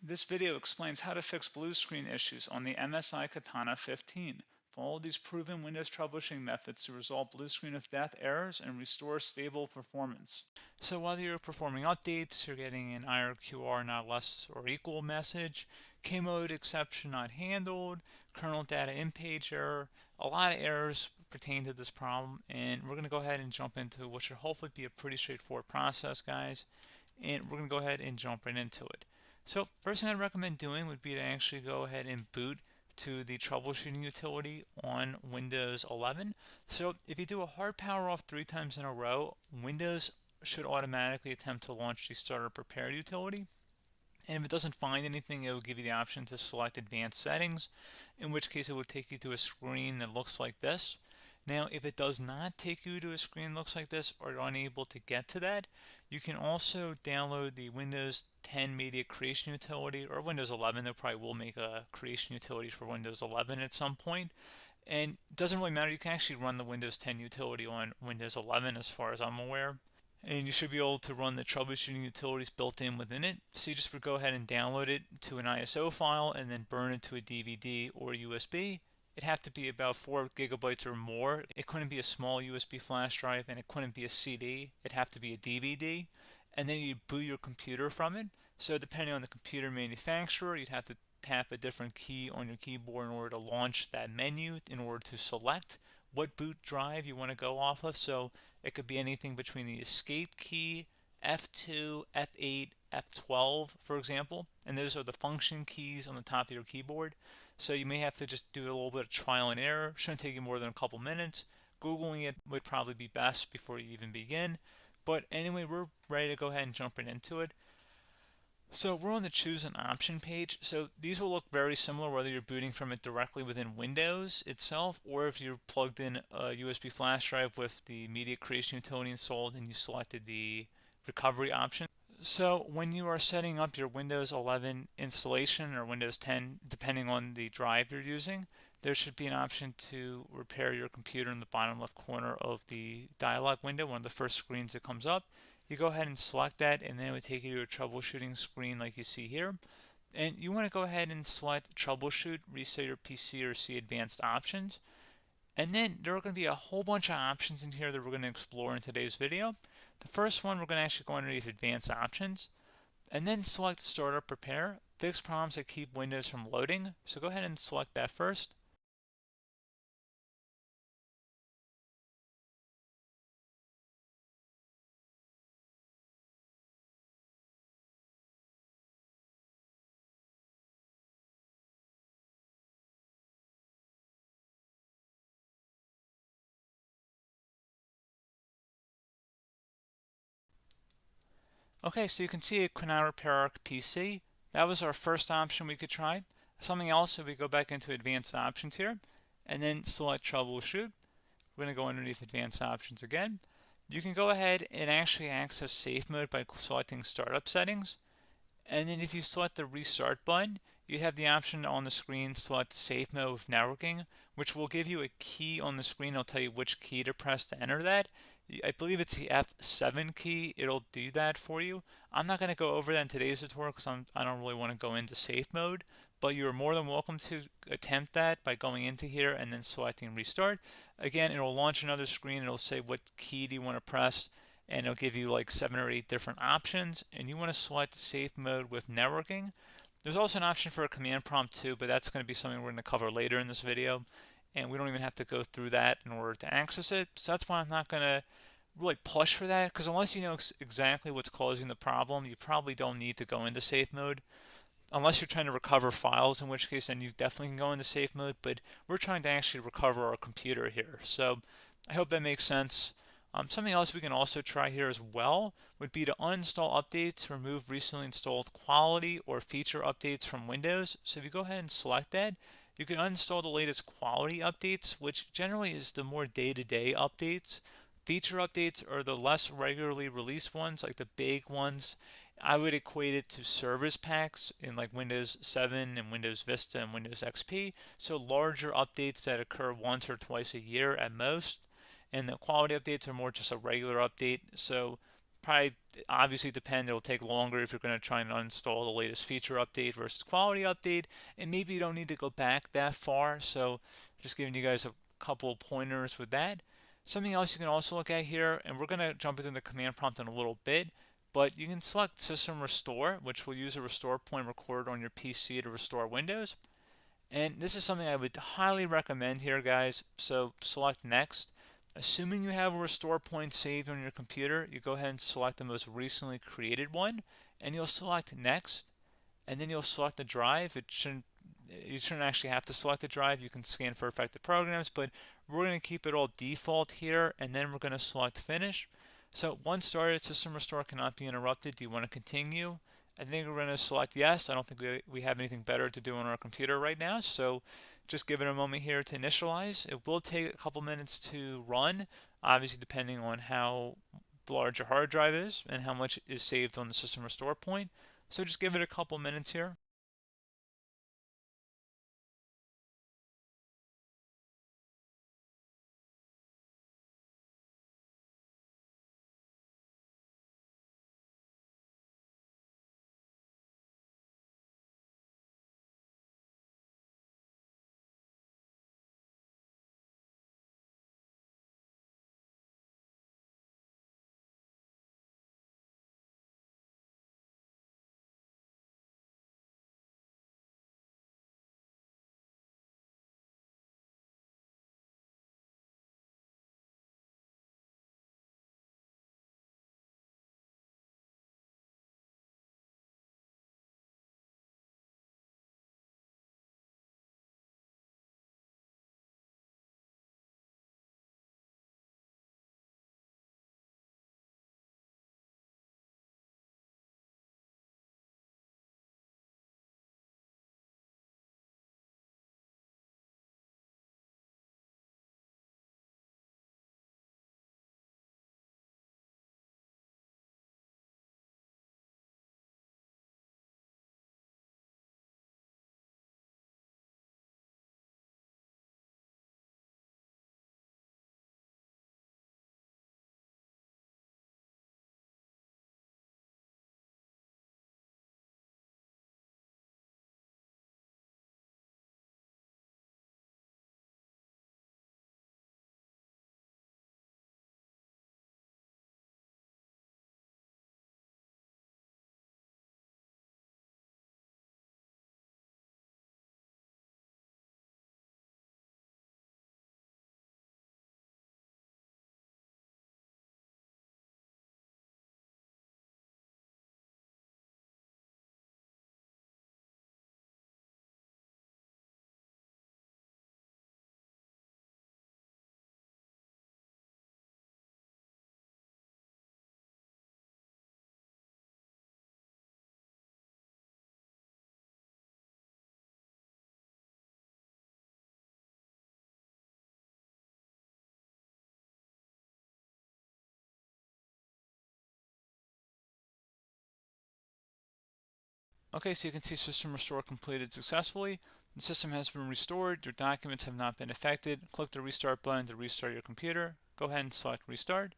This video explains how to fix blue screen issues on the MSI Katana 15. Follow these proven Windows troubleshooting methods to resolve blue screen of death errors and restore stable performance. So whether you're performing updates, you're getting an IRQR not less or equal message, K-mode exception not handled, kernel data in-page error, a lot of errors pertain to this problem, and we're going to go ahead and jump into what should hopefully be a pretty straightforward process, guys, and we're going to go ahead and jump right into it. So first thing I'd recommend doing would be to actually go ahead and boot to the troubleshooting utility on Windows 11. So if you do a hard power off 3 times in a row, Windows should automatically attempt to launch the starter prepare utility. And if it doesn't find anything, it will give you the option to select advanced settings, in which case it will take you to a screen that looks like this. Now, if it does not take you to a screen that looks like this, or you're unable to get to that, you can also download the Windows 10 Media Creation Utility, or Windows 11. They probably will make a creation utility for Windows 11 at some point. And it doesn't really matter, you can actually run the Windows 10 utility on Windows 11 as far as I'm aware. And you should be able to run the troubleshooting utilities built in within it. So you just would go ahead and download it to an ISO file and then burn it to a DVD or USB. It'd have to be about 4 gigabytes or more. It couldn't be a small USB flash drive, and it couldn't be a CD. It'd have to be a DVD. And then you boot your computer from it. So depending on the computer manufacturer, you'd have to tap a different key on your keyboard in order to launch that menu, in order to select what boot drive you want to go off of. So it could be anything between the escape key, F2, F8, F12, for example, and those are the function keys on the top of your keyboard. So you may have to just do a little bit of trial and error. Shouldn't take you more than a couple minutes. Googling it would probably be best before you even begin. But anyway, we're ready to go ahead and jump right into it. So we're on the choose an option page. So these will look very similar whether you're booting from it directly within Windows itself, or if you're plugged in a USB flash drive with the media creation utility installed and you selected the recovery option. So when you are setting up your Windows 11 installation or Windows 10, depending on the drive you're using, there should be an option to repair your computer in the bottom left corner of the dialog window, one of the first screens that comes up. You go ahead and select that, and then it would take you to a troubleshooting screen like you see here. And you want to go ahead and select troubleshoot, reset your PC, or see advanced options. And then there are going to be a whole bunch of options in here that we're going to explore in today's video. The first one, we're going to actually go underneath advanced options and then select startup prepare, fix problems that keep Windows from loading. So go ahead and select that first. Okay, so you can see it could not repair our PC. That was our first option we could try. Something else, if we go back into advanced options here and then select troubleshoot, we're going to go underneath advanced options again. You can go ahead and actually access safe mode by selecting startup settings. And then if you select the restart button, you have the option on the screen select safe mode with networking, which will give you a key on the screen. It'll tell you which key to press to enter that. I believe it's the F7 key. It'll do that for you. I'm not going to go over that in today's tutorial because I don't really want to go into safe mode, but you're more than welcome to attempt that by going into here and then selecting restart. Again, it'll launch another screen. It'll say what key do you want to press, and it'll give you like 7 or 8 different options, and you want to select safe mode with networking. There's also an option for a command prompt too, but that's going to be something we're going to cover later in this video, and we don't even have to go through that in order to access it. So that's why I'm not going to really push for that, because unless you know exactly what's causing the problem, you probably don't need to go into safe mode. Unless you're trying to recover files, in which case then you definitely can go into safe mode, but we're trying to actually recover our computer here. So I hope that makes sense. Something else we can also try here as well would be to uninstall updates, remove recently installed quality or feature updates from Windows. So if you go ahead and select that, you can uninstall the latest quality updates, which generally is the more day-to-day updates. Feature updates are the less regularly released ones, like the big ones. I would equate it to service packs in like Windows 7 and Windows Vista and Windows XP. So larger updates that occur once or twice a year at most. And the quality updates are more just a regular update. So probably obviously depend. It'll take longer if you're going to try and uninstall the latest feature update versus quality update, and maybe you don't need to go back that far. So just giving you guys a couple of pointers with that. Something else you can also look at here, and we're going to jump into the command prompt in a little bit, but you can select System Restore, which will use a restore point recorded on your PC to restore Windows. And this is something I would highly recommend here, guys. So select Next. Assuming you have a restore point saved on your computer, you go ahead and select the most recently created one, and you'll select Next, and then you'll select the drive. You shouldn't actually have to select the drive. You can scan for affected programs, but we're going to keep it all default here, and then we're going to select Finish. So once started, System Restore cannot be interrupted. Do you want to continue? I think we're going to select yes. I don't think we have anything better to do on our computer right now, so just give it a moment here to initialize. It will take a couple minutes to run, obviously depending on how large your hard drive is and how much is saved on the System Restore point. So just give it a couple minutes here. Okay, so you can see System Restore completed successfully. The system has been restored. Your documents have not been affected. Click the Restart button to restart your computer. Go ahead and select Restart.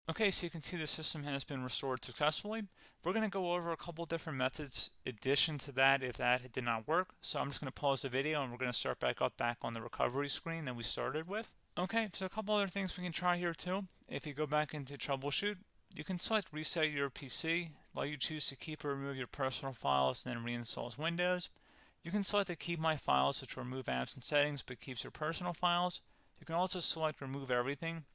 Okay, so you can see the system has been restored successfully. We're going to go over a couple different methods in addition to that if that did not work. So I'm just going to pause the video and we're going to start back on the recovery screen that we started with. Okay, so a couple other things we can try here too. If you go back into troubleshoot, you can select reset your PC, while you choose to keep or remove your personal files and then reinstalls Windows. You can select to keep my files, which will remove apps and settings but keeps your personal files. You can also select remove everything,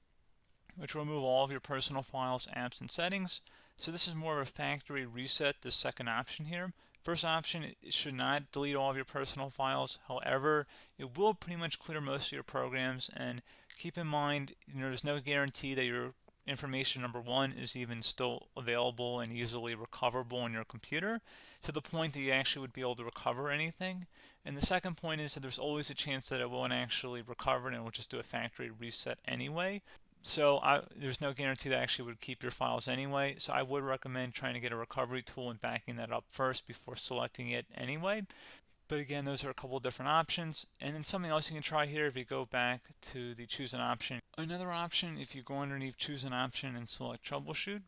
which will remove all of your personal files, apps, and settings. So this is more of a factory reset, the second option here. First option, it should not delete all of your personal files. However, it will pretty much clear most of your programs, and keep in mind, there's no guarantee that your information, number one, is even still available and easily recoverable on your computer, to the point that you actually would be able to recover anything. And the second point is that there's always a chance that it won't actually recover and it will just do a factory reset anyway. So there's no guarantee that actually would keep your files anyway. So I would recommend trying to get a recovery tool and backing that up first before selecting it anyway. But again, those are a couple of different options. And then something else you can try here, if you go back to the choose an option. Another option, if you go underneath choose an option and select troubleshoot,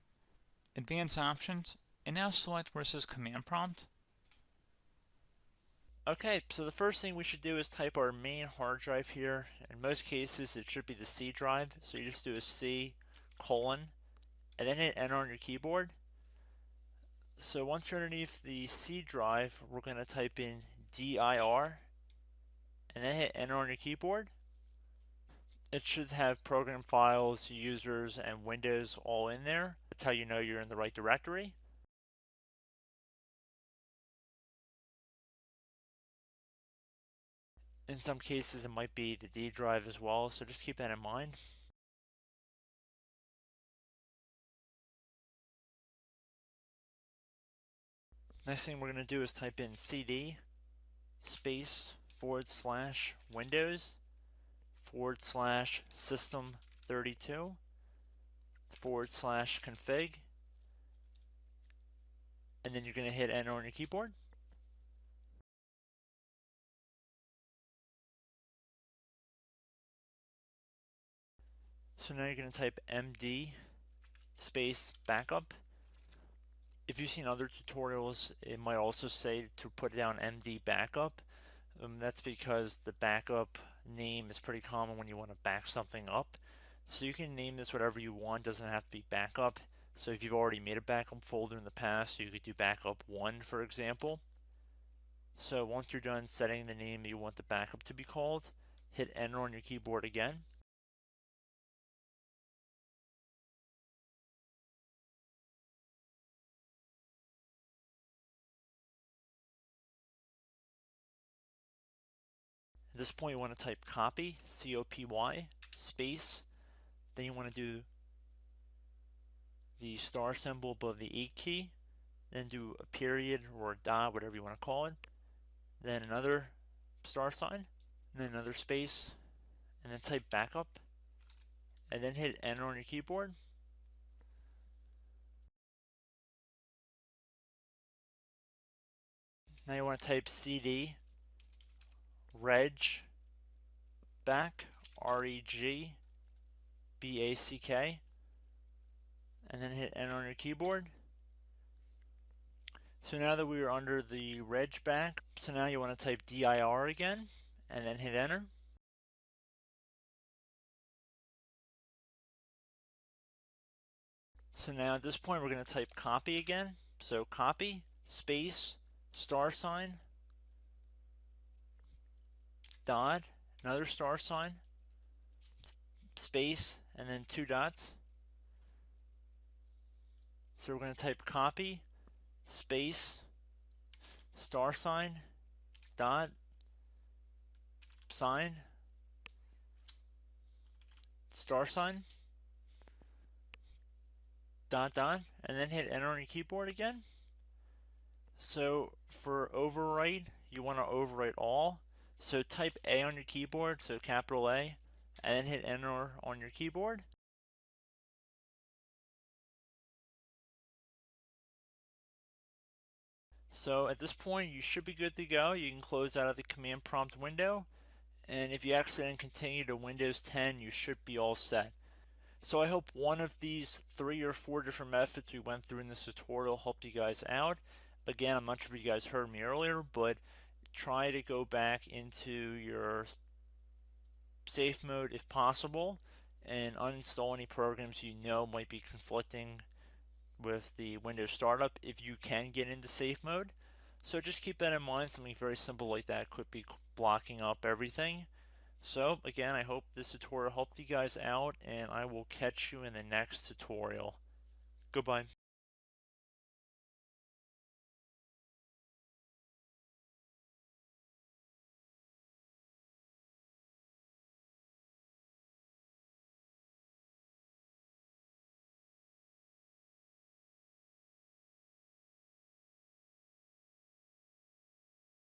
advanced options, and now select where it says command prompt. Okay, so the first thing we should do is type our main hard drive here. In most cases, it should be the C drive. So you just do a C colon and then hit enter on your keyboard. So once you're underneath the C drive, we're going to type in dir and then hit enter on your keyboard. It should have program files, users, and Windows all in there. That's how you know you're in the right directory. In some cases, it might be the D drive as well, so just keep that in mind. Next thing we're going to do is type in cd space /Windows /system32 /config, and then you're going to hit enter on your keyboard. So now you're going to type md space backup. If you've seen other tutorials, it might also say to put down md backup. That's because the backup name is pretty common when you want to back something up. So you can name this whatever you want, doesn't have to be backup. So if you've already made a backup folder in the past, you could do backup 1, for example. So once you're done setting the name you want the backup to be called, hit enter on your keyboard again. At this point you want to type copy, C-O-P-Y, space, then you want to do the star symbol above the 8 key, then do a period or a dot, whatever you want to call it, then another star sign, and then another space, and then type backup, and then hit enter on your keyboard. Now you want to type cd reg back, R-E-G-B-A-C-K, and then hit enter on your keyboard. So now that we are under the reg back, so now you want to type dir again, and then hit enter. So now at this point we're going to type copy again. So copy, space, star sign, dot, another star sign, space, and then 2 dots. So we're going to type copy, space, star sign, dot, sign, star sign, dot, dot, and then hit enter on your keyboard again. So for overwrite, you want to overwrite all. So type A on your keyboard, so capital A, and then hit enter on your keyboard. So at this point you should be good to go. You can close out of the command prompt window, and if you accidentally continue to Windows 10 you should be all set. So I hope one of these 3 or 4 different methods we went through in this tutorial helped you guys out. Again, I'm not sure if you guys heard me earlier, but try to go back into your safe mode if possible and uninstall any programs you know might be conflicting with the Windows startup if you can get into safe mode. So just keep that in mind. Something very simple like that could be blocking up everything. So again, I hope this tutorial helped you guys out, and I will catch you in the next tutorial. Goodbye.